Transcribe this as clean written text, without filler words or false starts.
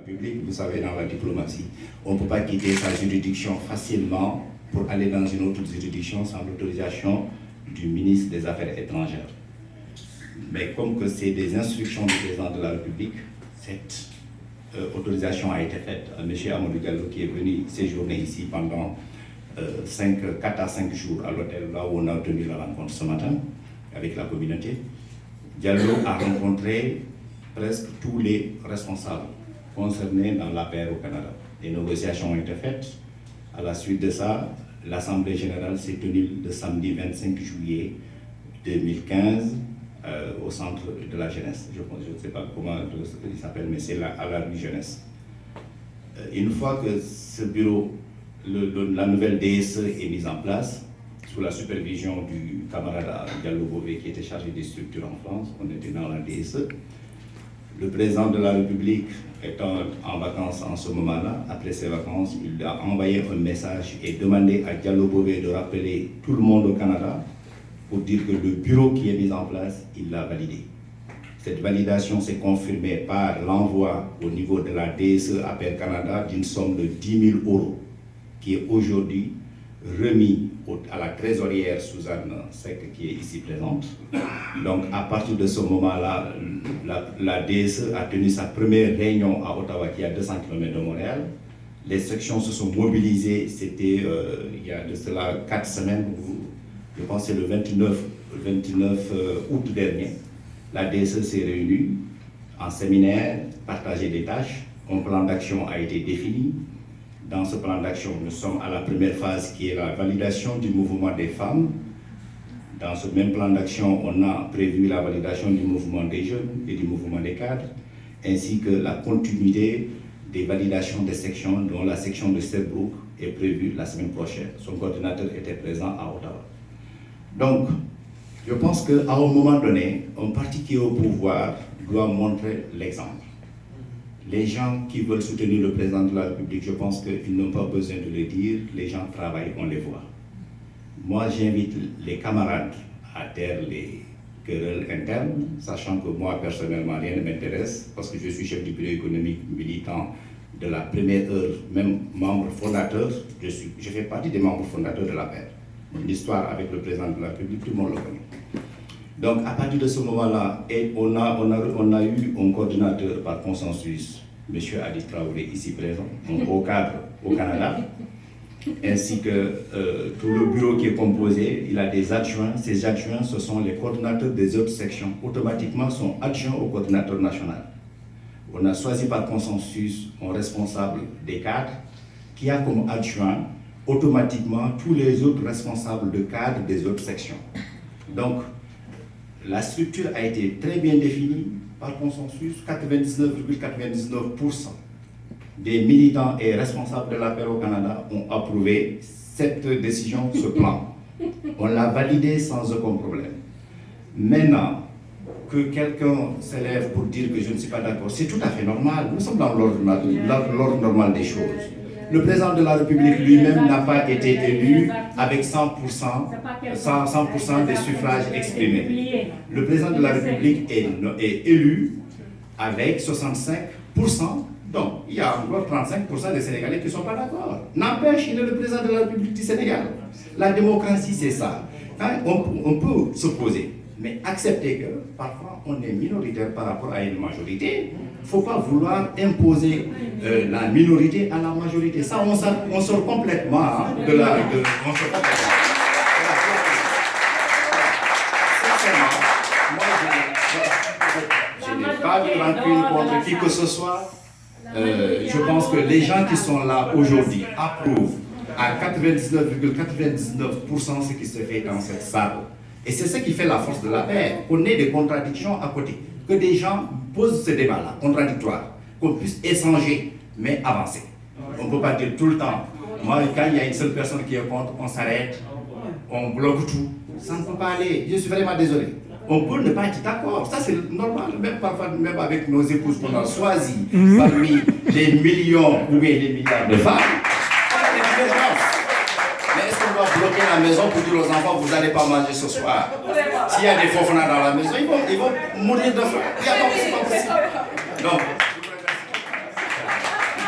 République, vous savez, dans la diplomatie, on ne peut pas quitter sa juridiction facilement pour aller dans une autre juridiction sans l'autorisation du ministre des Affaires étrangères. Mais comme que c'est des instructions du président de la République, cette autorisation a été faite à M. Amadou Diallo qui est venu séjourner ici pendant 4 à 5 jours à l'hôtel, là où on a tenu la rencontre ce matin avec la communauté. Diallo a rencontré presque tous les responsables concernés dans l'APR au Canada. Les négociations ont été faites. À la suite de ça, l'Assemblée générale s'est tenue le samedi 25 juillet 2015 au centre de la jeunesse. Je ne sais pas comment il s'appelle, mais c'est à la rue Jeunesse. Une fois que ce bureau, la nouvelle DSE est mise en place, sous la supervision du camarade Diallo Bové qui était chargé des structures en France, on était dans la DSE. Le président de la République étant en vacances en ce moment-là, après ses vacances, il a envoyé un message et demandé à Diallo Bové de rappeler tout le monde au Canada pour dire que le bureau qui est mis en place, il l'a validé. Cette validation s'est confirmée par l'envoi au niveau de la DSE APR Canada d'une somme de 10 000 €, qui est aujourd'hui remis à la trésorière Suzanne Sec, qui est ici présente. Donc, à partir de ce moment-là, la DSE a tenu sa première réunion à Ottawa, qui est à 200 km de Montréal. Les sections se sont mobilisées, c'était il y a de cela 4 semaines, je pense que c'est le 29 août dernier. La DSE s'est réunie en séminaire, partagé des tâches, un plan d'action a été défini. Dans ce plan d'action, nous sommes à la première phase qui est la validation du mouvement des femmes. Dans ce même plan d'action, on a prévu la validation du mouvement des jeunes et du mouvement des cadres, ainsi que la continuité des validations des sections, dont la section de Sherbrooke est prévue la semaine prochaine. Son coordinateur était présent à Ottawa. Donc, je pense qu'à un moment donné, un parti qui est au pouvoir doit montrer l'exemple. Les gens qui veulent soutenir le président de la République, je pense qu'ils n'ont pas besoin de le dire, les gens travaillent, on les voit. Moi, j'invite les camarades à taire les querelles internes, sachant que moi, personnellement, rien ne m'intéresse, parce que je suis chef du bureau économique militant de la première heure, même membre fondateur, je fais partie des membres fondateurs de la paix. L'histoire avec le président de la République, tout le monde le connaît. Donc, à partir de ce moment-là, on a eu un coordinateur par consensus, M. Adi Traoré, ici présent, un haut cadre au Canada, ainsi que tout le bureau qui est composé, il a des adjoints. Ces adjoints, ce sont les coordinateurs des autres sections, automatiquement sont adjoints au coordinateur national. On a choisi par consensus un responsable des cadres qui a comme adjoint automatiquement tous les autres responsables de cadres des autres sections. Donc, la structure a été très bien définie par consensus. 99,99% des militants et responsables de la paix au Canada ont approuvé cette décision, ce plan. On l'a validé sans aucun problème. Maintenant, que quelqu'un s'élève pour dire que je ne suis pas d'accord, c'est tout à fait normal. Nous sommes dans l'ordre normal des choses. Le président de la République lui-même n'a pas été élu avec 100% des suffrages exprimés. Le président de la République est élu avec 65%. Donc, il y a encore 35% des Sénégalais qui ne sont pas d'accord. N'empêche, il est le président de la République du Sénégal. La démocratie, c'est ça. On peut s'opposer, mais accepter que parfois on est minoritaire par rapport à une majorité. Il ne faut pas vouloir imposer la minorité à la majorité. Ça, on sort complètement de la... Sincèrement, moi, je n'ai pas de rancune contre qui que ce soit. Je pense que les gens qui sont là aujourd'hui approuvent à 99,99% ce qui se fait dans cette salle. Et c'est ce qui fait la force de la paix. Qu'on ait des contradictions à côté. Que des gens posent ce débat-là, contradictoire. Qu'on puisse échanger, mais avancer. On ne peut pas dire tout le temps. Moi, quand il y a une seule personne qui est contre, on s'arrête, on bloque tout. Ça ne peut pas aller. Je suis vraiment désolé. On peut ne pas être d'accord. Ça, c'est normal. Même parfois, même avec nos épouses qu'on a choisi parmi les millions ou bien les milliards de femmes, on a des divergences. Mais est-ce qu'on doit bloquer la maison pour dire aux enfants, vous n'allez pas manger ce soir? S'il y a des faux dans la maison, ils vont mourir de faim. C'est pas possible. Donc,